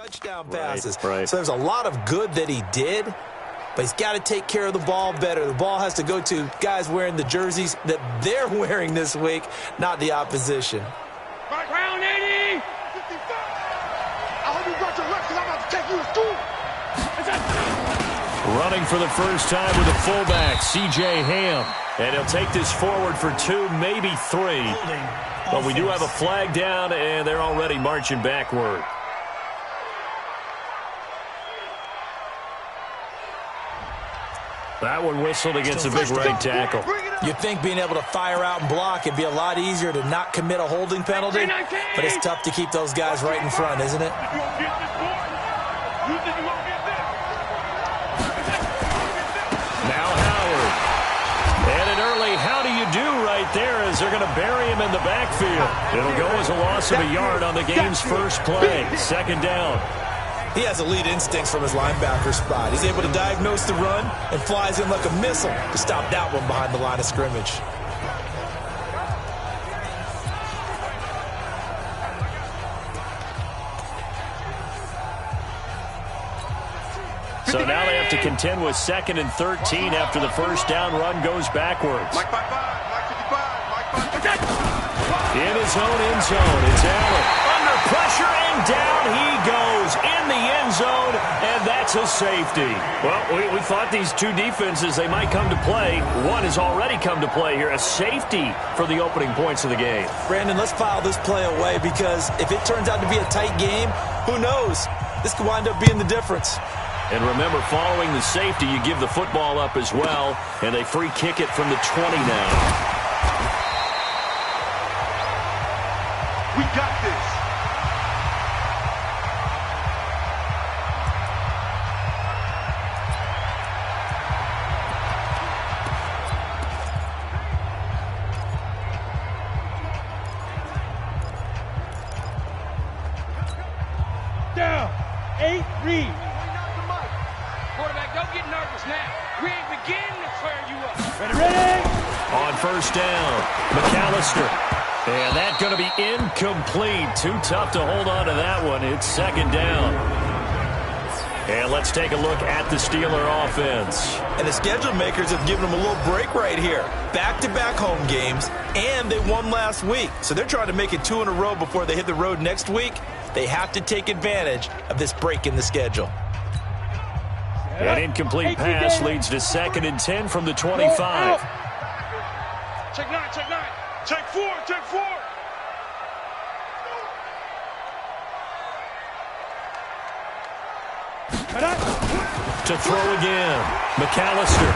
touchdown passes. Right. So there's a lot of good that he did, but he's got to take care of the ball better. The ball has to go to guys wearing the jerseys that they're wearing this week, not the opposition. Round 80! 55! I hope you brought your reps because I'm about to take you to school. Running for the first time with the fullback, C.J. Ham. And he'll take this forward for 2, maybe 3. But we do have a flag down, and they're already marching backward. That one whistled against a big right tackle. You'd think being able to fire out and block it'd be a lot easier to not commit a holding penalty, but it's tough to keep those guys right in front, isn't it? Now Howard. And an early how do you do right there as they're going to bury him in the backfield. It'll go as a loss of a yard on the game's first play. Second down. He has elite instincts from his linebacker spot. He's able to diagnose the run and flies in like a missile to stop that one behind the line of scrimmage. So now they have to contend with 2nd and 13 after the first down run goes backwards. Mike 55, Mike 55, Mike 55. In his own end zone, it's Allen. Under pressure, and down he goes in the end zone, and that's a safety. Well, we thought these two defenses, they might come to play. One has already come to play here, a safety for the opening points of the game. Brandon, let's file this play away because if it turns out to be a tight game, who knows? This could wind up being the difference. And remember, following the safety, you give the football up as well, and they free kick it from the 20 now. We got this. Down. 8, read. Quarterback, don't get nervous now. We ain't beginning to tear you up. Ready? On first down, McAllister. And that's going to be incomplete. Too tough to hold on to that one. It's second down. And let's take a look at the Steeler offense. And the schedule makers have given them a little break right here. Back-to-back home games, and they won last week. So they're trying to make it 2 in a row before they hit the road next week. They have to take advantage of this break in the schedule. An incomplete pass leads to 2nd and 10 from the 25. Check 9, check 9. Check 4, check 4. To throw again, McAllister.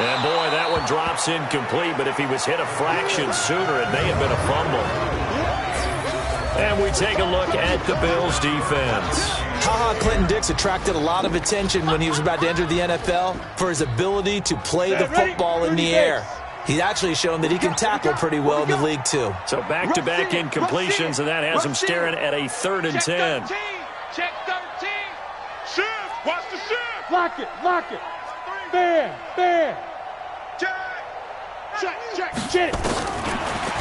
And boy, that one drops incomplete, but if he was hit a fraction sooner, it may have been a fumble. And we take a look at the Bills defense. Clinton Dix attracted a lot of attention when he was about to enter the NFL for his ability to play the football in the air. He's actually shown that he can tackle pretty well in the league, too. So back-to-back incompletions, and that has him staring at a 3rd and 10. Check 13. Shift, watch the shift. Lock it, lock it. Bam, bam. Check, check. Check.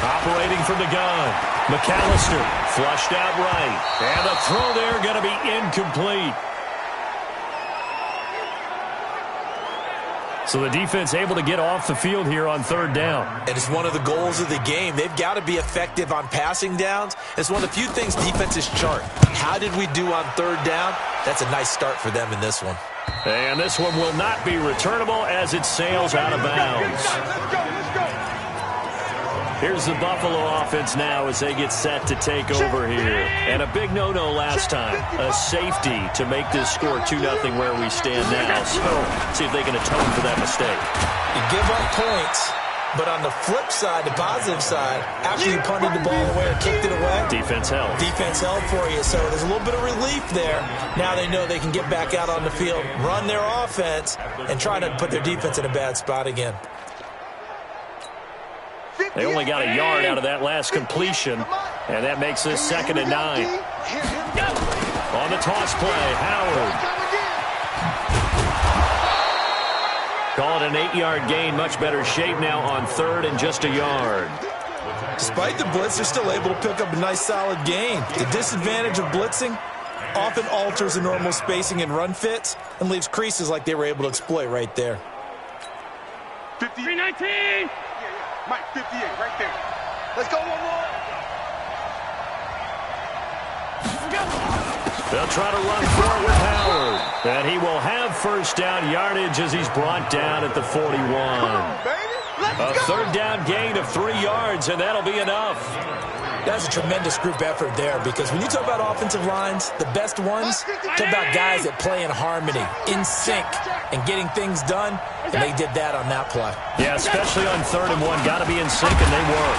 Operating from the gun, McAllister flushed out right. And the throw there going to be incomplete. So the defense able to get off the field here on 3rd down. And it's one of the goals of the game. They've got to be effective on passing downs. It's one of the few things defenses chart. How did we do on 3rd down? That's a nice start for them in this one. And this one will not be returnable as it sails out of bounds. Let's go, let's go. Here's the Buffalo offense now as they get set to take over here. And a big no-no last time. A safety to make this score 2-0 where we stand now. So, see if they can atone for that mistake. You give up points, but on the flip side, the positive side, after you punted the ball away or kicked it away, Defense held. defense held for you. So there's a little bit of relief there. Now they know they can get back out on the field, run their offense, and try to put their defense in a bad spot again. They only got a yard out of that last completion, and that makes this 2nd and 9. On the toss play, Howard. Call it an 8-yard gain. Much better shape now on 3rd and just a yard. Despite the blitz, they're still able to pick up a nice, solid gain. The disadvantage of blitzing often alters the normal spacing and run fits and leaves creases like they were able to exploit right there. 319. Mike, 58, right there. Let's go one more. They'll try to run for it with Howard. And he will have first down yardage as he's brought down at the 41. A third down gain of 3 yards, and that'll be enough. That's a tremendous group effort there, because when you talk about offensive lines, the best ones, talk about guys that play in harmony, in sync, and getting things done, and they did that on that play. Yeah, especially on 3rd and 1. Got to be in sync, and they were.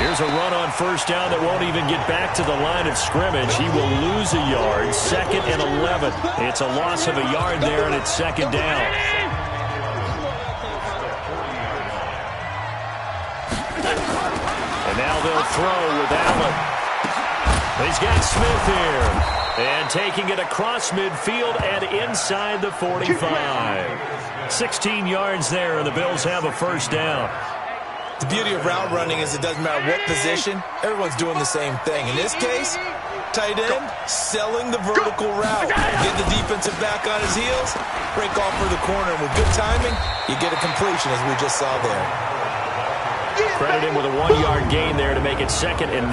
Here's a run on first down that won't even get back to the line of scrimmage. He will lose a yard, 2nd and 11. It's a loss of a yard there, and it's 2nd down. And now they'll throw with Allen. He's got Smith here. And taking it across midfield and inside the 45. 16 yards there, and the Bills have a first down. The beauty of route running is it doesn't matter what position, everyone's doing the same thing. In this case, tight end, selling the vertical route. Get the defensive back on his heels, break off for the corner, and with good timing, you get a completion as we just saw there. Credit him with a 1-yard gain there to make it 2nd and 9.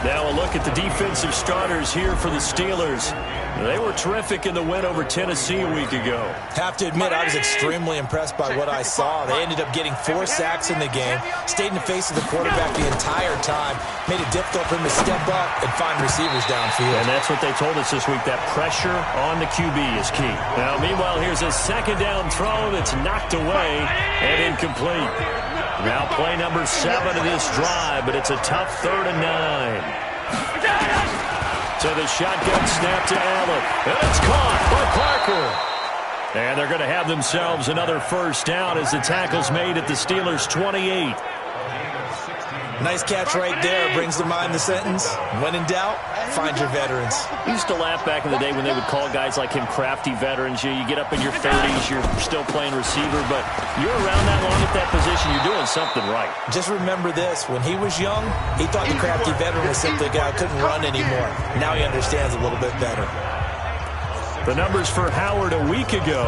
Now a look at the defensive starters here for the Steelers. They were terrific in the win over Tennessee a week ago. Have to admit, I was extremely impressed by what I saw. They ended up getting 4 sacks in the game, stayed in the face of the quarterback the entire time, made it difficult for him to step up and find receivers downfield. And that's what they told us this week, that pressure on the QB is key. Now, meanwhile, here's a 2nd down throw that's knocked away and incomplete. Now play number 7 of this drive, but it's a tough 3rd and 9. So the shotgun snap to Allen. And it's caught by Parker. And they're going to have themselves another first down as the tackle's made at the Steelers' 28. Nice catch right there. Brings to mind the sentence, when in doubt, find your veterans. I used to laugh back in the day when they would call guys like him crafty veterans. You get up in your 30s, you're still playing receiver, but you're around that long at that position, you're doing something right. Just remember this. When he was young, he thought the crafty veteran was simply a guy who couldn't run anymore. Now he understands a little bit better. The numbers for Howard a week ago,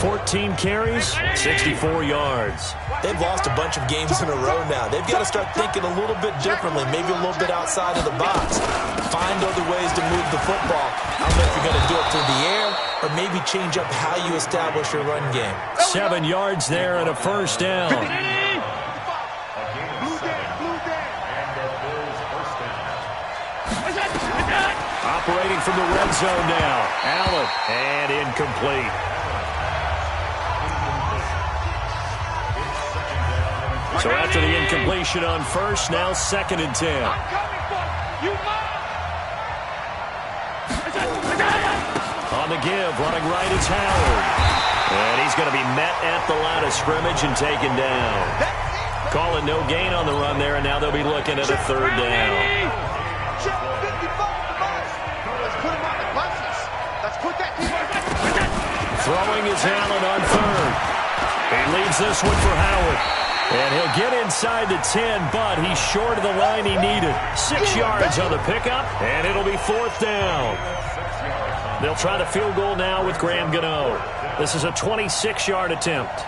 14 carries, 64 yards. They've lost a bunch of games in a row now. They've got to start thinking a little bit differently, maybe a little bit outside of the box. Find other ways to move the football. I don't know if you're going to do it through the air or maybe change up how you establish your run game. 7 yards there and a first down. Operating from the red zone now. Allen, and incomplete. So after the incompletion on first, now 2nd and 10. On the give, running right, it's Howard. And he's going to be met at the line of scrimmage and taken down. Calling no gain on the run there, and now they'll be looking at a 3rd down. Throwing is Allen on 3rd. He leaves this one for Howard. And he'll get inside the 10, but he's short of the line he needed. 6 yards on the pickup, and it'll be 4th down. They'll try the field goal now with Graham Gano. This is a 26-yard attempt.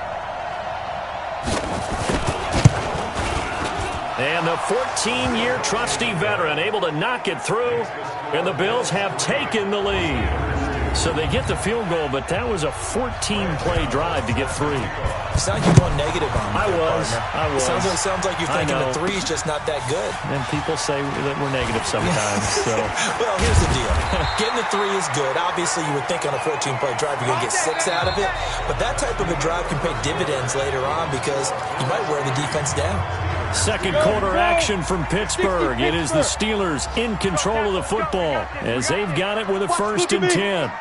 And the 14-year trusty veteran able to knock it through, and the Bills have taken the lead. So they get the field goal, but that was a 14-play drive to get 3. You sound like you're going negative on me. I was. It sounds like you're thinking the 3 is just not that good. And people say that we're negative sometimes. So. Well, here's the deal. Getting the 3 is good. Obviously, you would think on a 14-play drive you're going to get 6 out of it. But that type of a drive can pay dividends later on because you might wear the defense down. Second quarter action from Pittsburgh. It is the Steelers in control of the football as they've got it with a 1st and 10.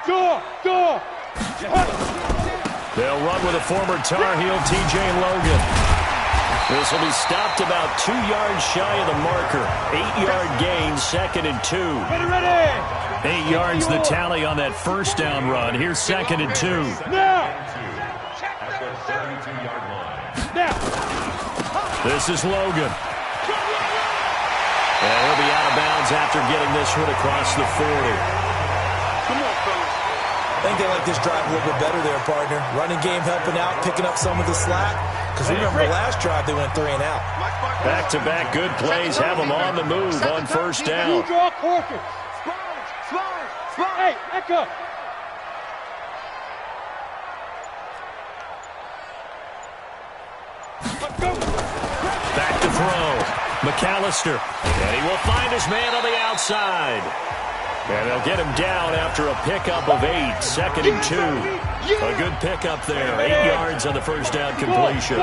They'll run with a former Tar Heel, T.J. Logan. This will be stopped about 2 yards shy of the marker. 8-yard gain, 2nd and 2. 8 yards the tally on that first down run. Here's 2nd and 2. This is Logan. And he'll be out of bounds after getting this one across the 40. Come on, fellas. I think they like this drive a little bit better there, partner. Running game helping out, picking up some of the slack. Because remember, the last drive they went 3 and out. Back-to-back good plays have them on the move on first down. You draw Corker. Hey, echo. Back to throw. McAllister. And he will find his man on the outside. And they'll get him down after a pickup of 8. 2nd and 2. A good pickup there. 8 yards on the first down completion.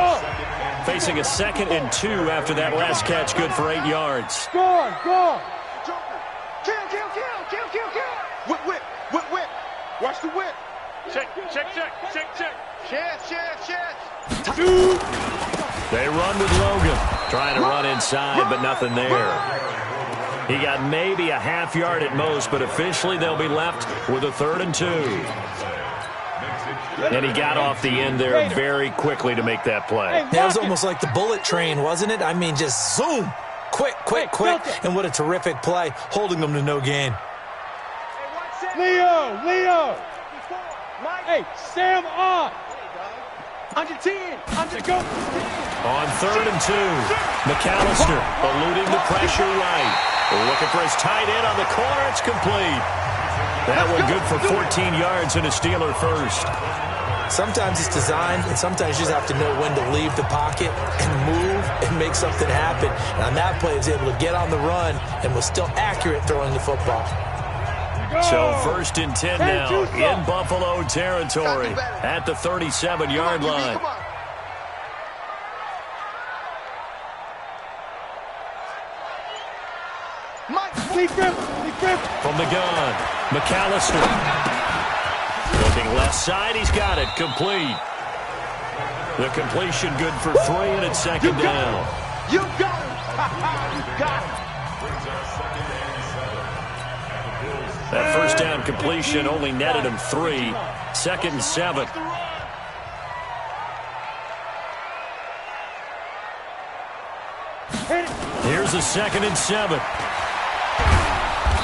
Facing a 2nd and 2 after that last catch. Good for 8 yards. Score. Kill. Whip. Watch the whip. Check. Chance. They run with Logan. Trying to run inside, but nothing there. He got maybe a half yard at most, but officially they'll be left with a 3rd and 2. And he got off the end there very quickly to make that play. That was almost like the bullet train, wasn't it? I mean, just zoom. Quick. And what a terrific play, holding them to no gain. Leo. Hey, Sam on. Under 10. Go. On 3rd and 2, McAllister eluding the pressure right. Looking for his tight end on the corner. It's complete. That one good for 14 yards and a Steeler first. Sometimes it's designed, and sometimes you just have to know when to leave the pocket and move and make something happen. And on that play, he was able to get on the run and was still accurate throwing the football. So 1st and 10 now in Buffalo territory at the 37-yard line. From the gun, McAllister. Looking left side, he's got it. Complete. The completion good for 3, and it's 2nd down. You got it. You got it. That first down completion only netted him 3. 2nd and 7. Here's a 2nd and 7.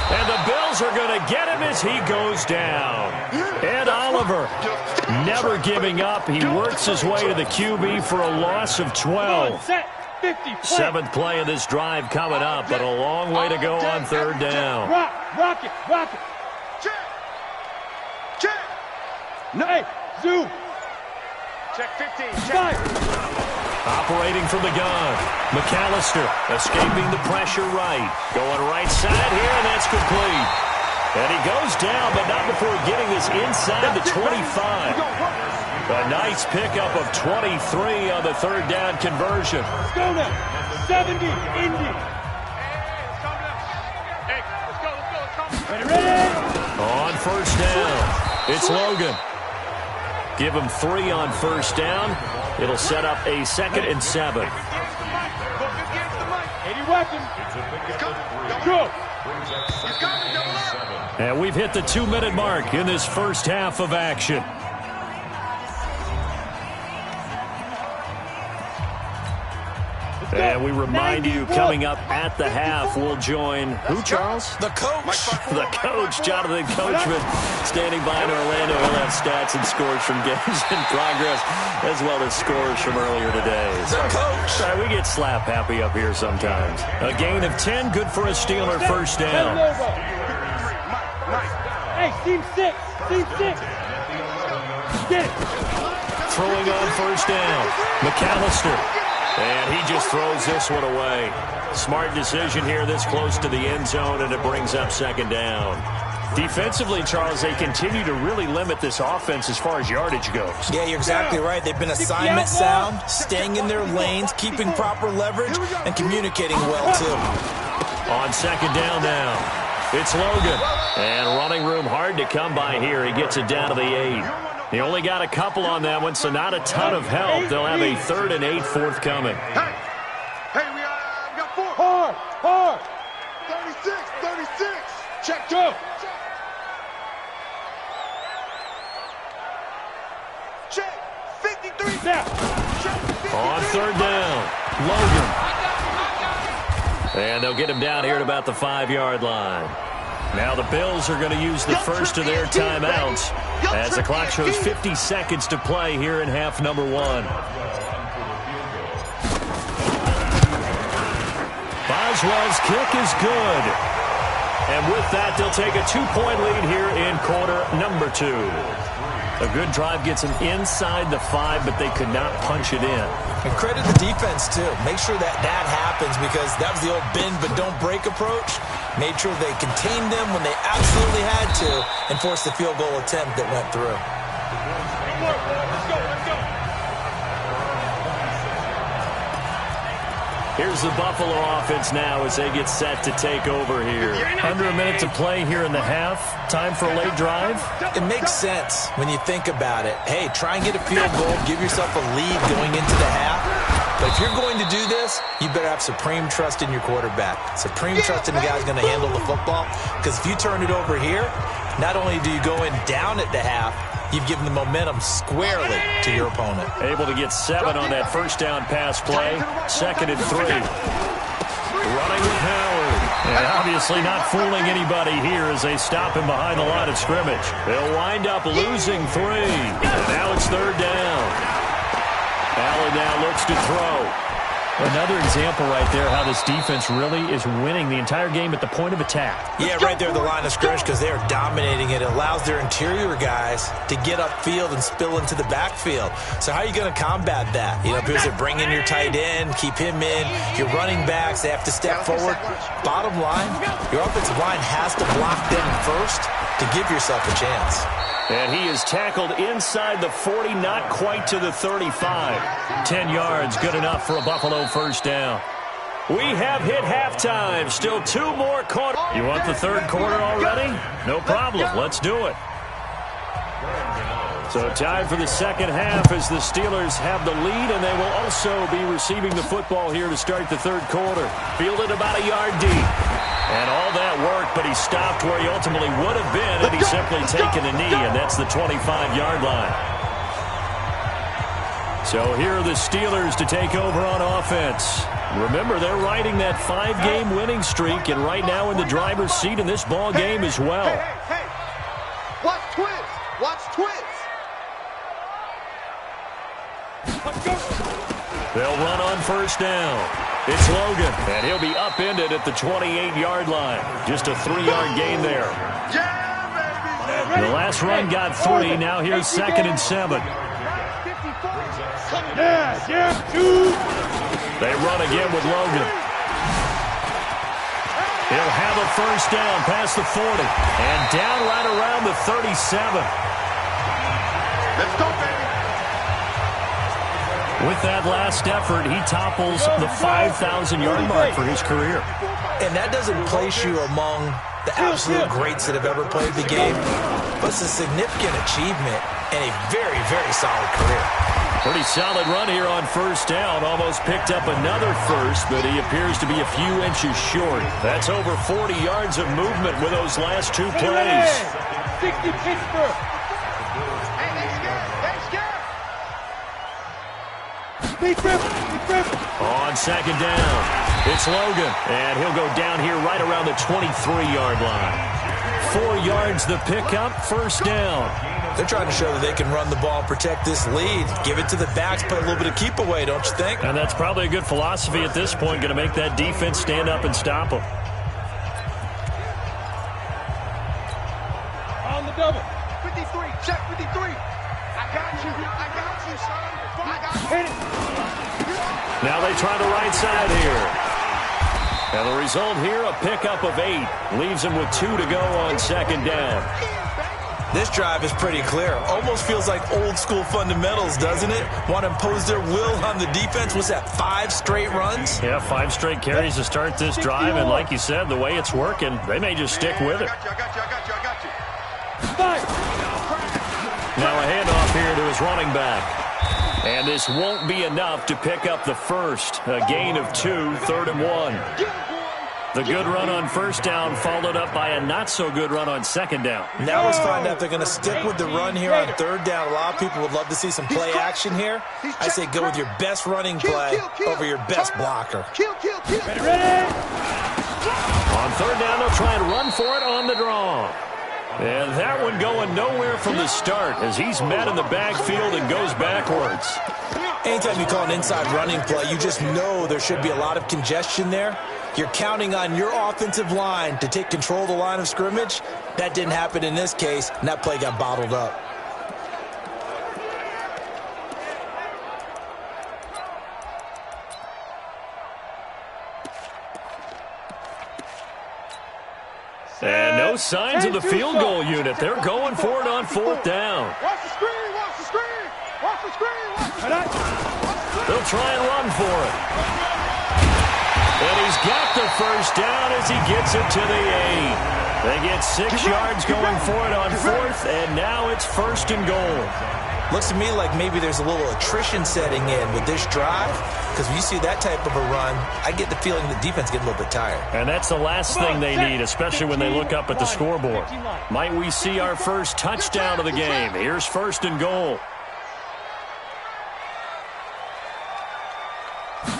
And the Bills are going to get him as he goes down. Ed Oliver never giving up. He works his way to the QB for a loss of 12. 7th play of this drive coming up, but a long way to go on 3rd down. Rock it. Check. Hey, zoom. Check 15. Operating from the gun. McAllister escaping the pressure right. Going right side here, and that's complete. And he goes down, but not before getting this inside the 25. A nice pickup of 23 on the 3rd down conversion. Let's go now. 70, Indy. Hey, let's go. Ready? On 1st down, it's Logan. Give him 3 on 1st down. It'll set up a 2nd and 7. 80 weapons. Go. And we've hit the 2-minute mark in this first half of action. And we remind you, coming up at the half, we'll join who, Charles? The coach. The coach, Jonathan Coachman, standing by in Orlando. He'll have stats and scores from games in progress, as well as scores from earlier today. The coach. Sorry, we get slap happy up here sometimes. A gain of 10, good for a Steeler first down. Hey, team 6. Get it. Throwing on 1st down, McAllister. And he just throws this one away. Smart decision here this close to the end zone, and it brings up 2nd down. Defensively, Charles, they continue to really limit this offense as far as yardage goes. Yeah, you're exactly right. They've been assignment sound, staying in their lanes, keeping proper leverage, and communicating well, too. On 2nd down now, it's Logan. And running room hard to come by here. He gets it down to the 8. He only got a couple on that one, so not a ton of help. They'll have a 3rd and 8 forthcoming. Hey, we got 4. Hard. 36. Check, go. Check. 53. Now. On 3rd down, Logan. And they'll get him down here at about the 5-yard line. Now the Bills are going to use the first of their timeouts as the clock shows 50 seconds to play here in half number 1. Boswell's kick is good. And with that, they'll take a 2-point lead here in quarter number 2. A good drive gets them inside the 5, but they could not punch it in. And credit the defense, too. Make sure that happens because that was the old bend but don't break approach. Made sure they contained them when they absolutely had to and forced the field goal attempt that went through. Let's go. Here's the Buffalo offense now as they get set to take over here. Under a minute to play here in the half. Time for a late drive. It makes sense when you think about it. Hey, try and get a field goal. Give yourself a lead going into the half. But if you're going to do this, you better have supreme trust in your quarterback. Supreme trust in the guy who's going to handle the football. Because if you turn it over here, not only do you go in down at the half, you've given the momentum squarely to your opponent. Able to get 7 on that first down pass play. 2nd and 3. Running with Howard. And obviously not fooling anybody here as they stop him behind the line of scrimmage. They'll wind up losing 3. Now it's 3rd down. Allen now looks to throw. Another example right there how this defense really is winning the entire game at the point of attack. Yeah, right there at the line of scrimmage because they are dominating it. It allows their interior guys to get upfield and spill into the backfield. So how are you going to combat that? You know, because they bring in your tight end, keep him in. Your running backs, they have to step forward. Bottom line, your offensive line has to block them first to give yourself a chance. And he is tackled inside the 40, not quite to the 35. 10 yards, good enough for a Buffalo first down. We have hit halftime. Still 2 more quarters. You want the 3rd quarter already? No problem. Let's do it. So time for the 2nd half as the Steelers have the lead, and they will also be receiving the football here to start the 3rd quarter. Fielded about a yard deep. And all that work, but he stopped where he ultimately would have been had he simply taken a knee, and that's the 25-yard line. So here are the Steelers to take over on offense. Remember, they're riding that 5-game winning streak, and right now in the driver's seat in this ball game as well. Hey. Watch twins. Watch twins. They'll run on first down. It's Logan, and he'll be upended at the 28-yard line. Just a 3-yard gain there. Yeah, baby. The last run got 3. Now here's 2nd and 7. They run again with Logan. He'll have a first down past the 40 and down right around the 37. Let's go, baby. With that last effort, he topples the 5,000-yard mark for his career. And that doesn't place you among the absolute greats that have ever played the game, but it's a significant achievement and a very, very solid career. Pretty solid run here on first down. Almost picked up another first, but he appears to be a few inches short. That's over 40 yards of movement with those last 2 plays. 60 Pittsburgh. On 2nd down, it's Logan, and he'll go down here right around the 23-yard line. 4 yards the pickup, first down. They're trying to show that they can run the ball and protect this lead. Give it to the backs, play a little bit of keep away, don't you think? And that's probably a good philosophy at this point, going to make that defense stand up and stop them. On the double. 53, check 53. I got you, son. I got you. Hit it. Now they try the right side here. And the result here, a pickup of 8. Leaves them with 2 to go on 2nd down. This drive is pretty clear. Almost feels like old school fundamentals, doesn't it? Want to impose their will on the defense. Was that 5 straight runs? Yeah, 5 straight carries to start this drive. And like you said, the way it's working, they may just stick with it. I got you. Now a handoff here to his running back. And this won't be enough to pick up the first. A gain of 2, 3rd and 1. The good run on first down followed up by a not-so-good run on second down. Now let's find out if they're going to stick with the run here on third down. A lot of people would love to see some play action here. I say go with your best running play over your best blocker. Ready? On third down, they'll try and run for it on the draw. And that one going nowhere from the start as he's met in the backfield and goes backwards. Anytime you call an inside running play, you just know there should be a lot of congestion there. You're counting on your offensive line to take control of the line of scrimmage. That didn't happen in this case, and that play got bottled up. And no signs of the field goal unit. They're going for it on fourth down. Watch the screen, watch the screen, watch the screen, watch the screen. They'll try and run for it. And he's got the first down as he gets it to the 8. They get 6 yards going for it on fourth, and now it's first and goal. Looks to me like maybe there's a little attrition setting in with this drive, because when you see that type of a run, I get the feeling the defense getting a little bit tired. And that's the last thing they need, especially when they look up at the scoreboard. Might we see our first touchdown of the game? Here's first and goal.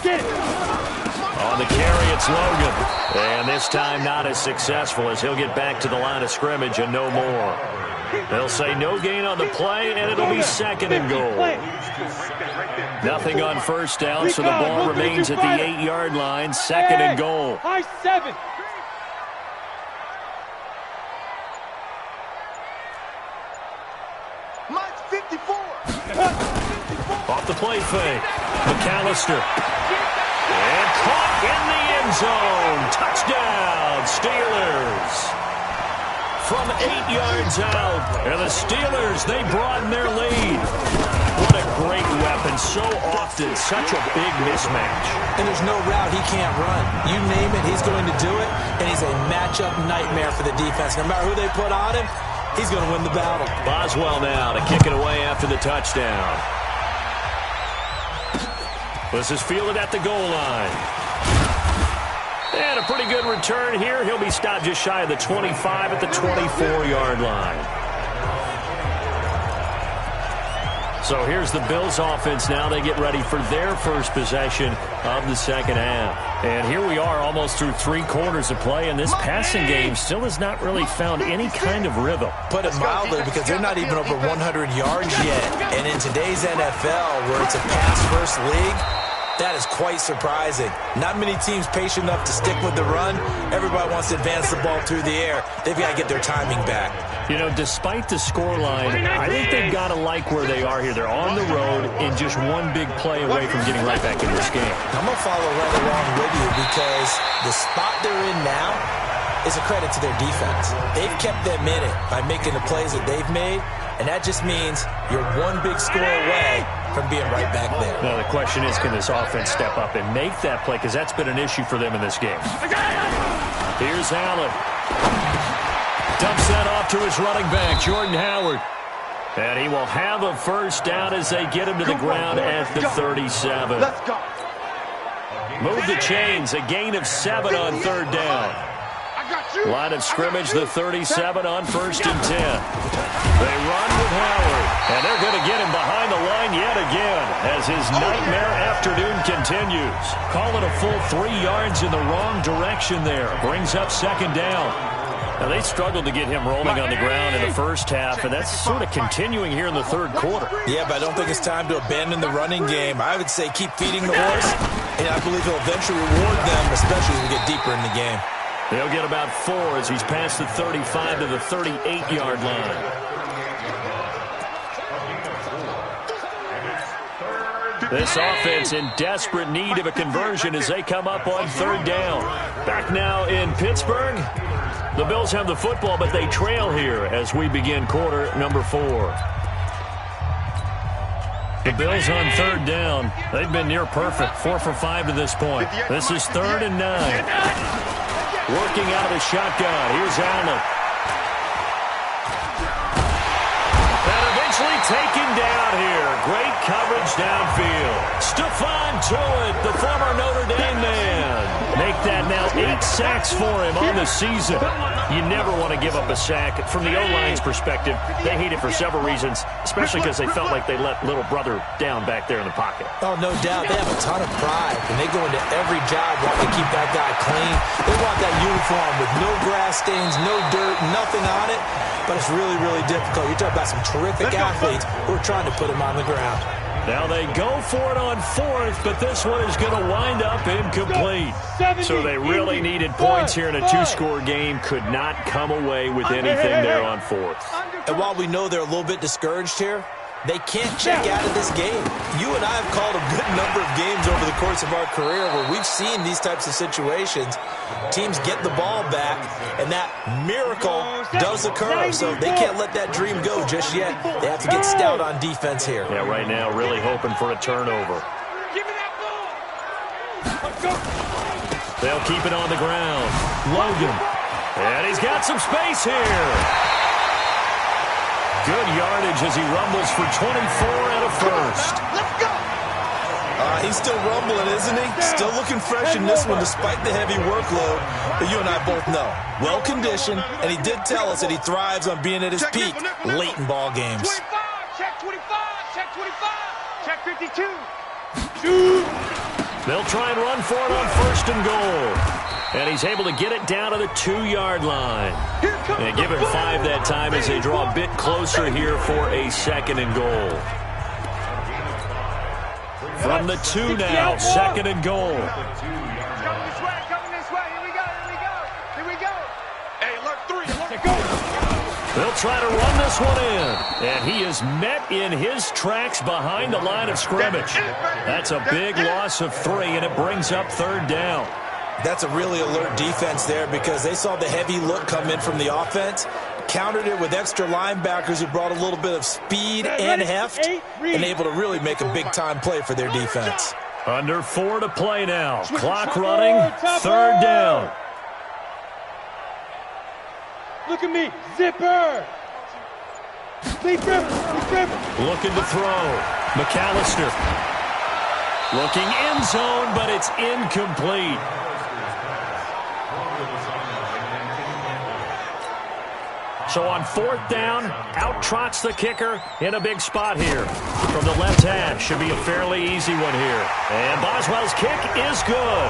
Get it. On the carry, it's Logan. And this time not as successful as he'll get back to the line of scrimmage and no more. They'll say no gain on the play, and it'll be second and goal. Nothing on first down, so the ball remains at the 8-yard line, second and goal. High 7. Mike's 54. Off the play fake. McAllister. And caught in the end zone. Touchdown, Steelers. From 8 yards out. And the Steelers, they broaden their lead. What a great weapon. So often, such a big mismatch. And there's no route he can't run. You name it, he's going to do it. And he's a matchup nightmare for the defense. No matter who they put on him, he's going to win the battle. Boswell now to kick it away after the touchdown. This is fielded at the goal line. And a pretty good return here. He'll be stopped just shy of the 25 at the 24-yard line. So here's the Bills offense now. They get ready for their first possession of the second half. And here we are almost through 3 quarters of play, and this passing game still has not really found any kind of rhythm. Put it mildly, because they're not even over 100 yards yet. And in today's NFL, where it's a pass-first league, that is quite surprising. Not many teams patient enough to stick with the run. Everybody wants to advance the ball through the air. They've got to get their timing back. You know, despite the scoreline, I think they've got to like where they are here. They're on the road and just one big play away from getting right back in this game. I'm going to follow right along with you, because the spot they're in now is a credit to their defense. They've kept them in it by making the plays that they've made, and that just means you're one big score away from being right back there. Now, the question is, can this offense step up and make that play? Because that's been an issue for them in this game. Here's Allen. Dumps that off to his running back, Jordan Howard. And he will have a first down as they get him to the ground at the 37. Let's go. Move the chains, a gain of 7 on third down. Line of scrimmage, the 37 on first and 10. They run with Howard, and they're going to get him behind the line yet again as his nightmare afternoon continues. Call it a full 3 yards in the wrong direction there. Brings up second down. Now, they struggled to get him rolling on the ground in the first half, and that's sort of continuing here in the third quarter. Yeah, but I don't think it's time to abandon the running game. I would say keep feeding the horse, and I believe he'll eventually reward them, especially as we get deeper in the game. They'll get about 4 as he's past the 35 to the 38-yard line. This offense in desperate need of a conversion as they come up on third down. Back now in Pittsburgh. The Bills have the football, but they trail here as we begin quarter number 4. The Bills on third down. They've been near perfect, 4 for 5 to this point. This is 3rd and 9. Working out of the shotgun. Here's Allen. And eventually taken down here. Great coverage downfield. Stephon Tuitt, the former Notre Dame man. Make that now 8 sacks for him on the season. You never want to give up a sack. From the O-line's perspective, they hate it for several reasons, especially because they felt like they let little brother down back there in the pocket. Oh, no doubt. They have a ton of pride, and they go into every job wanting to keep that guy clean. They want that uniform with no grass stains, no dirt, nothing on it. But it's really, really difficult. You're talking about some terrific athletes who are trying to put him on the ground. Now they go for it on 4th, but this one is going to wind up incomplete. So they really needed points here in a 2-score game. Could not come away with anything there on 4th. And while we know they're a little bit discouraged here, they can't check out of this game. You and I have called a good number of games over the course of our career where we've seen these types of situations. Teams get the ball back, and that miracle does occur. So they can't let that dream go just yet. They have to get stout on defense here. Yeah, right now really hoping for a turnover. Give me that ball. They'll keep it on the ground. Logan. And he's got some space here. Good yardage as he rumbles for 24 and a first. Let's go. He's still rumbling, isn't he? Still looking fresh in this one despite the heavy workload. But you and I both know, well-conditioned, and he did tell us that he thrives on being at his peak late in ball games. 25, check 25, check 25, check 52. They'll try and run for it on 1st and goal. And he's able to get it down to the 2-yard line. And give him 5 that time as they draw a bit closer here for a 2nd and goal. From the 2 now, 2nd and goal. Coming this way, coming this way. Here we go, here we go, here we go. Hey, alert 3, alert 4. They'll try to run this one in. And he is met in his tracks behind the line of scrimmage. That's a big loss of 3, and it brings up 3rd down. That's a really alert defense there because they saw the heavy look come in from the offense, countered it with extra linebackers who brought a little bit of speed and heft, and able to really make a big-time play for their defense. Under 4 to play now. Clock running, 3rd down. Look at me, zipper. Looking to throw. McAllister. Looking end zone, but it's incomplete. So on 4th down, out trots the kicker in a big spot here. From the left hash, should be a fairly easy one here. And Boswell's kick is good.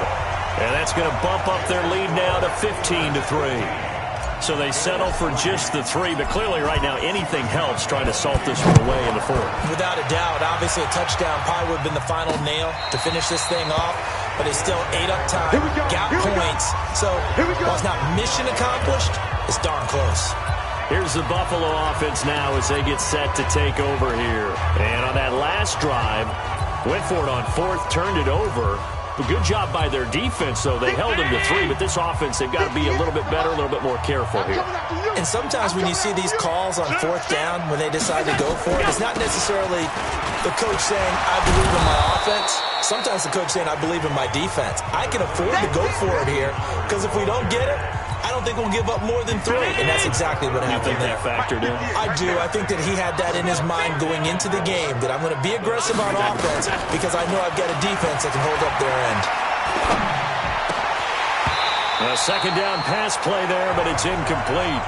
And that's going to bump up their lead now to 15-3. So they settle for just the 3, but clearly right now anything helps trying to salt this one away in the 4th. Without a doubt, obviously a touchdown probably would have been the final nail to finish this thing off, but it's still ate up time, got points. So while it's not mission accomplished, it's darn close. Here's the Buffalo offense now as they get set to take over here. And on that last drive, went for it on 4th, turned it over. A good job by their defense, though. They held them to 3, but this offense, they've got to be a little bit better, a little bit more careful here. And sometimes when you see these calls on 4th down, when they decide to go for it, it's not necessarily the coach saying, I believe in my offense. Sometimes the coach saying, I believe in my defense. I can afford to go for it here, because if we don't get it, I don't think we'll give up more than 3, and that's exactly what happened there. You think that factored in? I do. I think that he had that in his mind going into the game, that I'm going to be aggressive on offense because I know I've got a defense that can hold up their end. A 2nd down pass play there, but it's incomplete.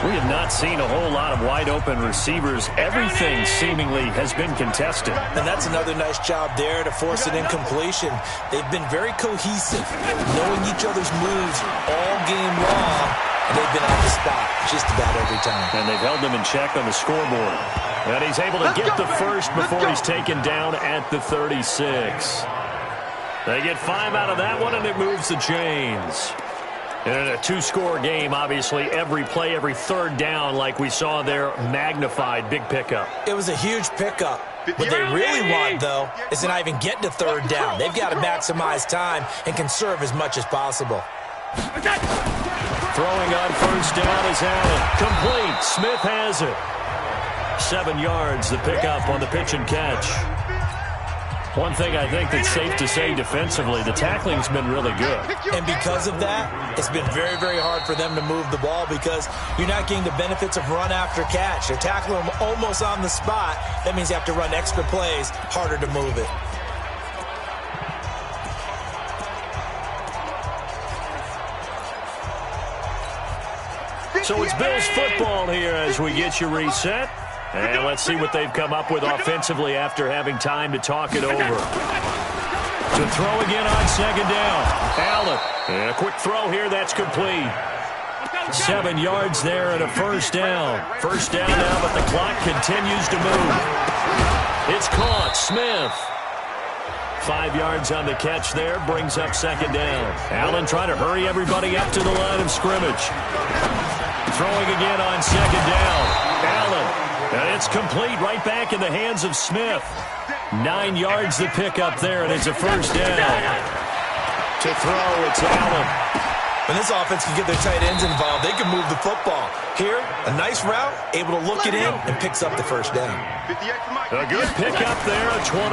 We have not seen a whole lot of wide-open receivers. Everything seemingly has been contested. And that's another nice job there to force an incompletion. They've been very cohesive, knowing each other's moves all game long, and they've been on the spot just about every time. And they've held them in check on the scoreboard. And he's able to get the first before he's taken down at the 36. They get 5 out of that one, and it moves the chains. In a 2-score game, obviously, every play, every 3rd down, like we saw there, magnified, big pickup. It was a huge pickup. What they really want, though, is to not even get to 3rd down. They've got to maximize time and conserve as much as possible. Throwing on 1st down is Allen. Complete. Smith has it. 7 yards, the pickup on the pitch and catch. One thing I think that's safe to say defensively, the tackling's been really good. And because of that, it's been very, very hard for them to move the ball because you're not getting the benefits of run after catch. They're tackling them almost on the spot. That means you have to run extra plays, harder to move it. So it's Bills football here as we get you reset. And let's see what they've come up with offensively after having time to talk it over. To throw again on second down. Allen. And a quick throw here. That's complete. 7 yards there and a first down. First down now, but the clock continues to move. It's caught. Smith. 5 yards on the catch there. Brings up second down. Allen trying to hurry everybody up to the line of scrimmage. Throwing again on second down. Allen. And it's complete right back in the hands of Smith. 9 yards to pick up there, and it's a first down. To throw, it's Allen. When this offense can get their tight ends involved, they can move the football. Here, a nice route, able to look it in, and picks up the first down. A good pickup there, a 22.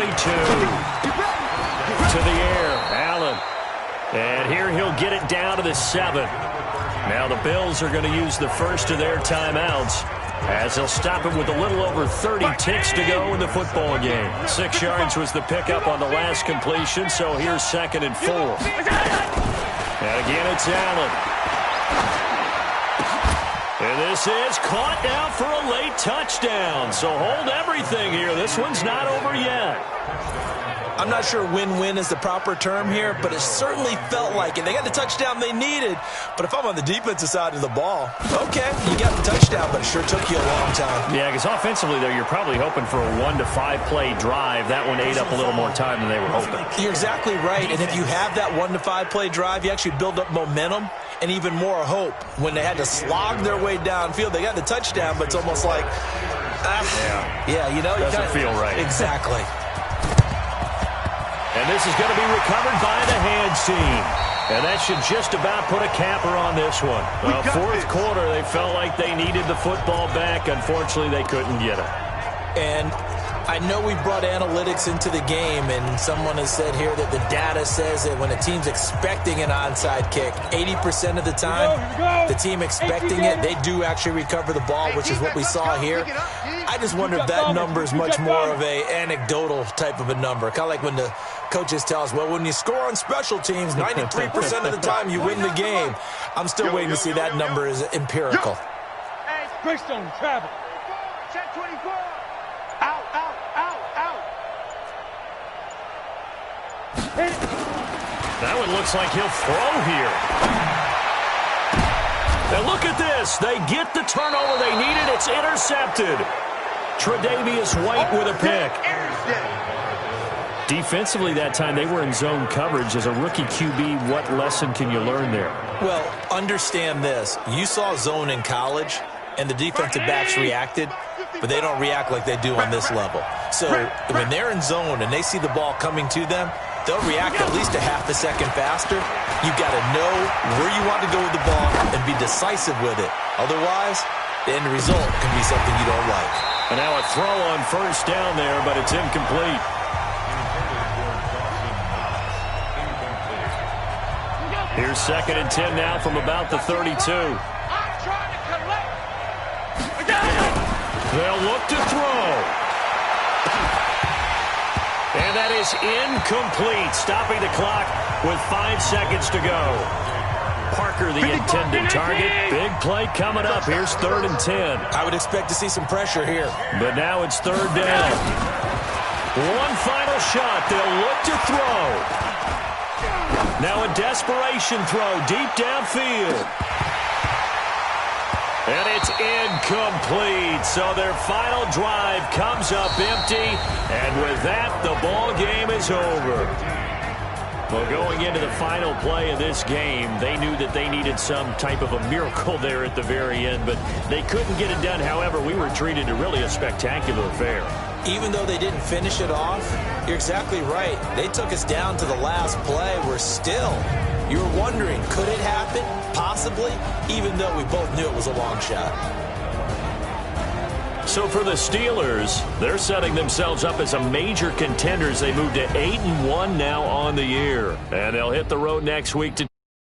To the air, Allen. And here he'll get it down to the 7. Now the Bills are going to use the first of their timeouts, as they'll stop it with a little over 30 ticks to go in the football game. 6 yards was the pickup on the last completion, so here's 2nd and 4. And again, it's Allen. And this is caught now for a late touchdown. So hold everything here. This one's not over yet. I'm not sure win-win is the proper term here, but it certainly felt like it. They got the touchdown they needed, but if I'm on the defensive side of the ball, okay, you got the touchdown, but it sure took you a long time. Yeah, because offensively, though, you're probably hoping for a 1 to 5 play drive. That one ate up a little more time than they were hoping. You're exactly right, and if you have that 1 to 5 play drive, you actually build up momentum and even more hope. When they had to slog their way downfield, they got the touchdown, but it's almost like, you know. Doesn't feel right. Exactly. And this is going to be recovered by the hands team. And that should just about put a capper on this one. Fourth quarter, they felt like they needed the football back. Unfortunately, they couldn't get it. And I know we brought analytics into the game, and someone has said here that the data says that when a team's expecting an onside kick, 80% of the time, the team expecting it, they do actually recover the ball, which is what we saw here. I just wonder if that number is much more of a anecdotal type of a number. Kind of like when the coaches tell us, well, when you score on special teams, 93% of the time you win the game. I'm still waiting to see that number is empirical. Greystone, travel. Check 24. Out, out, out, out. That one looks like he'll throw here. And look at this. They get the turnover they needed. It's intercepted. Tre'Davious White with a pick. Defensively that time, they were in zone coverage. As a rookie QB, what lesson can you learn there? Well, understand this. You saw zone in college, and the defensive backs reacted, but they don't react like they do on this level. So when they're in zone and they see the ball coming to them, they'll react at least a half a second faster. You've got to know where you want to go with the ball and be decisive with it. Otherwise, the end result can be something you don't like. And now a throw on first down there, but it's incomplete. Here's 2nd and 10 now from about the 32. They'll look to throw. And that is incomplete, stopping the clock with 5 seconds to go. Parker, the intended target. Big play coming up. Here's 3rd and 10. I would expect to see some pressure here. But now it's 3rd down. One final shot. They'll look to throw. Now a desperation throw deep downfield. And it's incomplete. So their final drive comes up empty. And with that, the ball game is over. Well, going into the final play of this game, they knew that they needed some type of a miracle there at the very end, but they couldn't get it done. However, we were treated to really a spectacular affair. Even though they didn't finish it off, you're exactly right. They took us down to the last play. We're still, you were wondering, could it happen? Possibly, even though we both knew it was a long shot. So for the Steelers, they're setting themselves up as a major contender as they move to 8-1 now on the year. And they'll hit the road next week to